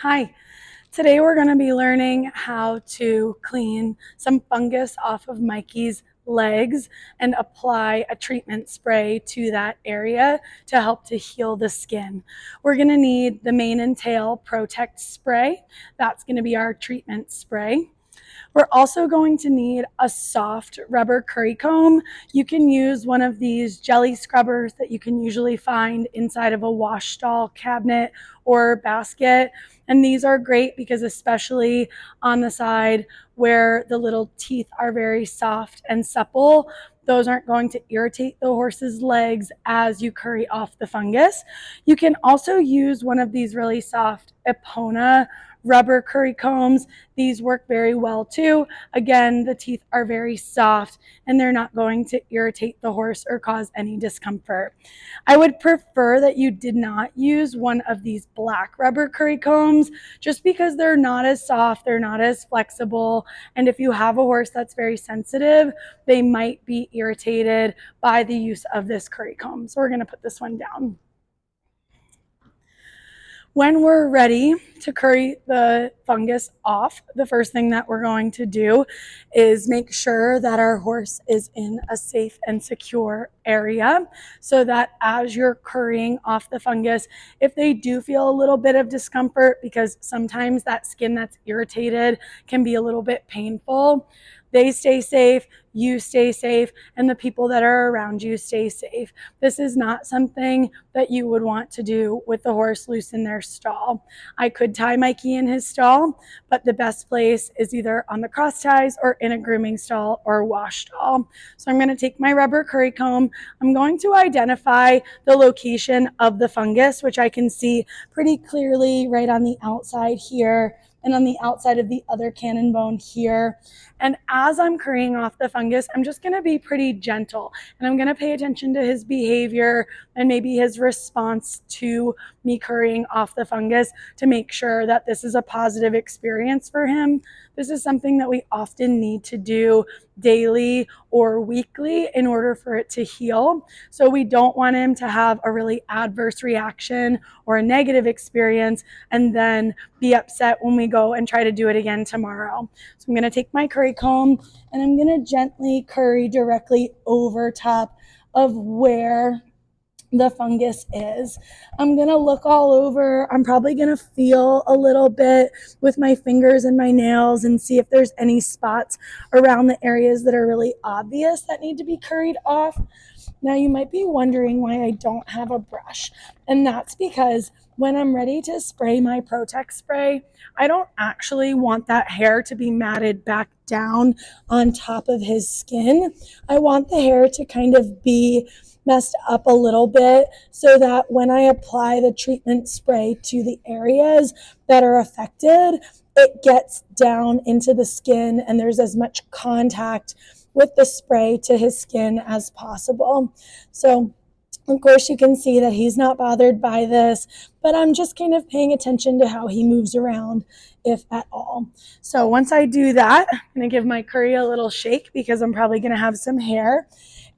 Hi, today we're going to be learning how to clean some fungus off of Mikey's legs and apply a treatment spray to that area to help to heal the skin. We're going to need the mane and tail Tect spray. That's going to be our treatment spray. We're also going to need a soft rubber curry comb. You can use one of these jelly scrubbers that you can usually find inside of a wash stall cabinet or basket. And these are great because especially on the side where the little teeth are very soft and supple, those aren't going to irritate the horse's legs as you curry off the fungus. You can also use one of these really soft Epona rubber curry combs. These work very well too. Again, the teeth are very soft and they're not going to irritate the horse or cause any discomfort. I would prefer that you did not use one of these black rubber curry combs just because they're not as soft, they're not as flexible, and if you have a horse that's very sensitive, they might be irritated by the use of this curry comb. So we're going to put this one down. When we're ready to curry the fungus off, the first thing that we're going to do is make sure that our horse is in a safe and secure area so that as you're currying off the fungus, if they do feel a little bit of discomfort, because sometimes that skin that's irritated can be a little bit painful, they stay safe, you stay safe, and the people that are around you stay safe. This is not something that you would want to do with the horse loose in their stall. I could tie Mikey in his stall, but the best place is either on the cross ties or in a grooming stall or wash stall. So I'm going to take my rubber curry comb. I'm going to identify the location of the fungus, which I can see pretty clearly right on the outside here and on the outside of the other cannon bone here. And as I'm currying off the fungus, I'm just going to be pretty gentle and I'm going to pay attention to his behavior and maybe his response to me currying off the fungus to make sure that this is a positive experience for him. This is something that we often need to do daily or weekly in order for it to heal. So we don't want him to have a really adverse reaction or a negative experience and then be upset when we go and try to do it again tomorrow. So I'm going to take my curry comb and I'm going to gently curry directly over top of where the fungus is. I'm going to look all over. I'm probably going to feel a little bit with my fingers and my nails and see if there's any spots around the areas that are really obvious that need to be curried off. Now you might be wondering why I don't have a brush, and that's because when I'm ready to spray my Tect spray, I don't actually want that hair to be matted back down on top of his skin. I want the hair to kind of be messed up a little bit so that when I apply the treatment spray to the areas that are affected, it gets down into the skin and there's as much contact with the spray to his skin as possible. So of course you can see that he's not bothered by this, but I'm just kind of paying attention to how he moves around, if at all. So once I do that, I'm going to give my curry a little shake because I'm probably going to have some hair.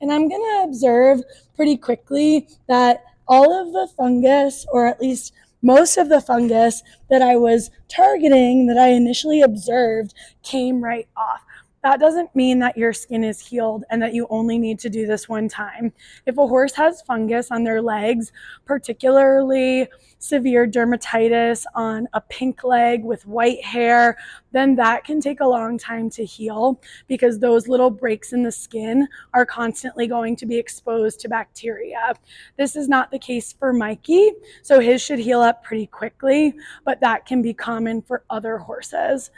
And I'm going to observe pretty quickly that all of the fungus, or at least most of the fungus that I was targeting, that I initially observed, came right off. That doesn't mean that your skin is healed and that you only need to do this one time. If a horse has fungus on their legs, particularly severe dermatitis on a pink leg with white hair, then that can take a long time to heal because those little breaks in the skin are constantly going to be exposed to bacteria. This is not the case for Mikey, so his should heal up pretty quickly, but that can be common for other horses.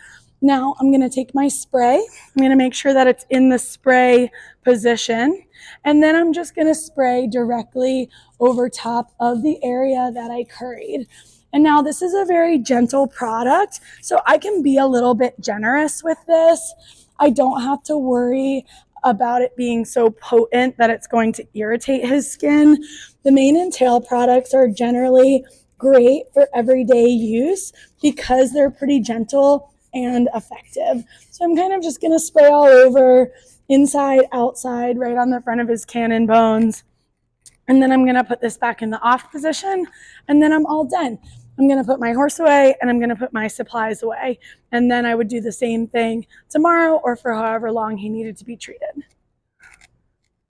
Now I'm going to take my spray. I'm going to make sure that it's in the spray position. And then I'm just going to spray directly over top of the area that I curried. And now this is a very gentle product, so I can be a little bit generous with this. I don't have to worry about it being so potent that it's going to irritate his skin. The mane and tail products are generally great for everyday use because they're pretty gentle and effective. So I'm kind of just going to spray all over, inside, outside, right on the front of his cannon bones. And then I'm going to put this back in the off position, and then I'm all done. I'm going to put my horse away and I'm going to put my supplies away. And then I would do the same thing tomorrow or for however long he needed to be treated.